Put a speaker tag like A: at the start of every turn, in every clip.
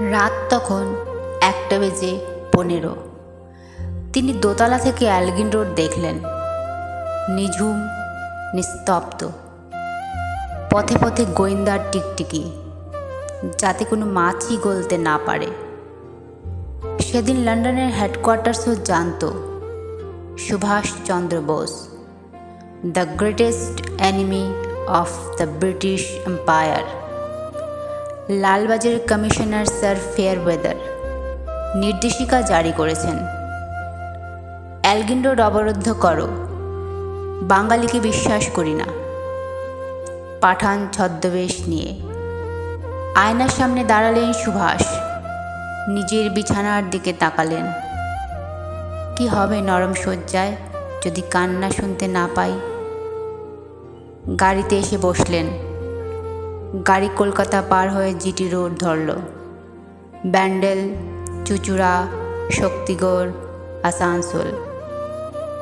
A: রাত তখন 1:15। তিনি দোতলা থেকে এলগিন রোড দেখলেন, নিঝুম, নিস্তব্ধ। পথে পথে গোয়েন্দার টিকটিকি, যাতে কোনো মাছই গলতে না পারে। সেদিন লন্ডনের হেডকোয়ার্টার্সও জানত Subhas Chandra Bose, the greatest enemy of the British Empire. লালবাজারের কমিশনার স্যার ফেয়ারওয়েদার নির্দেশিকা জারি করেছেন, এলগিন রোড অবরুদ্ধ করো, বাঙালিকে বিশ্বাস করি না। পাঠান ছদ্মবেশ নিয়ে আয়নার সামনে দাঁড়ালেন সুভাষ, নিজের বিছানার দিকে তাকালেন। কি হবে নরম শয্যায় যদি কান্না শুনতে না পাই? গাড়িতে এসে বসলেন। গাড়ি কলকাতা পার হয়ে জিটি রোড ধরল। ব্যান্ডেল, চুচুড়া, শক্তিগড়, আসানসোল।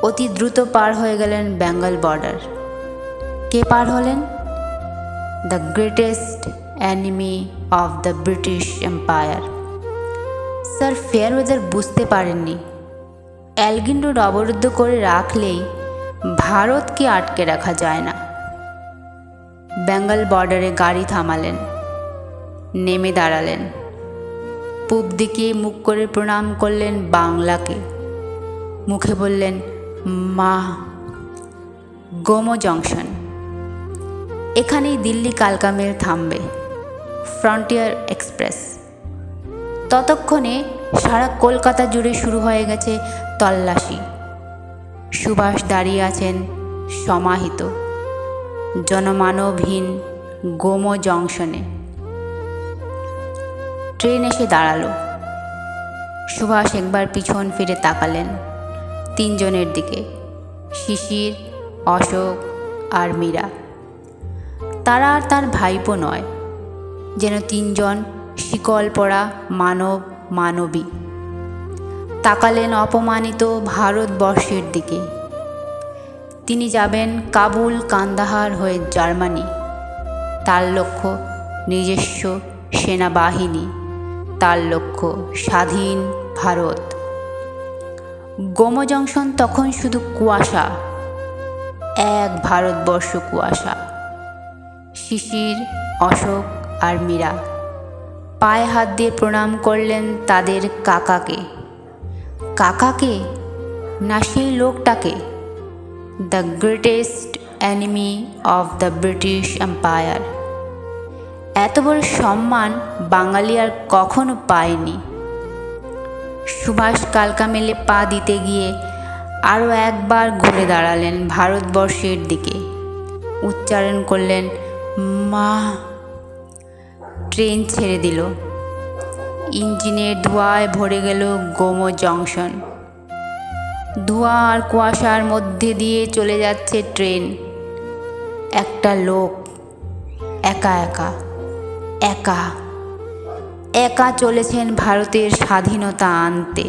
A: অতি দ্রুত পার হয়ে গেলেন বেঙ্গল বর্ডার। কে পার হলেন? The greatest enemy of the British Empire. Sir Fairweather বুঝতে পারেননি, এলগিন রোড অবরুদ্ধ করে রাখলেই ভারতকে আটকে রাখা যায় না। বেঙ্গল বর্ডারে গাড়ি থামালেন, নেমে দাঁড়ালেন। পূব দিকে মুখ করে প্রণাম করলেন বাংলাকে। মুখে বললেন, মা। গোমো জংশন। এখানেই দিল্লি কালকা মেল থামবে, ফ্রন্টিয়ার এক্সপ্রেস। ততক্ষণে সারা কলকাতা জুড়ে শুরু হয়ে গেছে তল্লাশি। সুভাষ দাঁড়িয়ে আছেন সমাহিত, জনমানবহীন গোমো জংশনে। ট্রেন এসে দাঁড়ালো। সুভাষ একবার পিছন ফিরে তাকালেন তিনজনের দিকে, শিশির, অশোক আর মীরা। তারা আর তার ভাইপো নয়, যেন তিনজন শিকল পরা মানব মানবী। তাকালেন অপমানিত ভারতবর্ষের দিকে। তিনি যাবেন কাবুল, কান্দাহার হয়ে জার্মানি। তার লক্ষ্য নিজস্ব সেনাবাহিনী, তার লক্ষ্য স্বাধীন ভারত। গোমো জংশন তখন শুধু কুয়াশা, এক ভারতবর্ষ কুয়াশা। শিশির, অশোক আর মীরা পায়ে হাত দিয়ে প্রণাম করলেন তাদের কাকাকে। কাকাকে না সেই লোকটাকে, the greatest enemy of the British empire. এত বড় সম্মান বাঙালি আর কখনো পায়নি। সুভাষ কালকা মেলে পা দিতে গিয়ে আরও একবার ঘুরে দাঁড়ালেন ভারতবর্ষের দিকে। উচ্চারণ করলেন, মা। ট্রেন ছেড়ে দিল। ইঞ্জিনের ধোঁয়ায় ভরে গেল গোমো জংশন। ধোঁয়া আর কুয়াশার মধ্যে দিয়ে চলে যাচ্ছে ট্রেন। একটা লোক একা একা একা একা চলেছেন ভারতের স্বাধীনতা আনতে।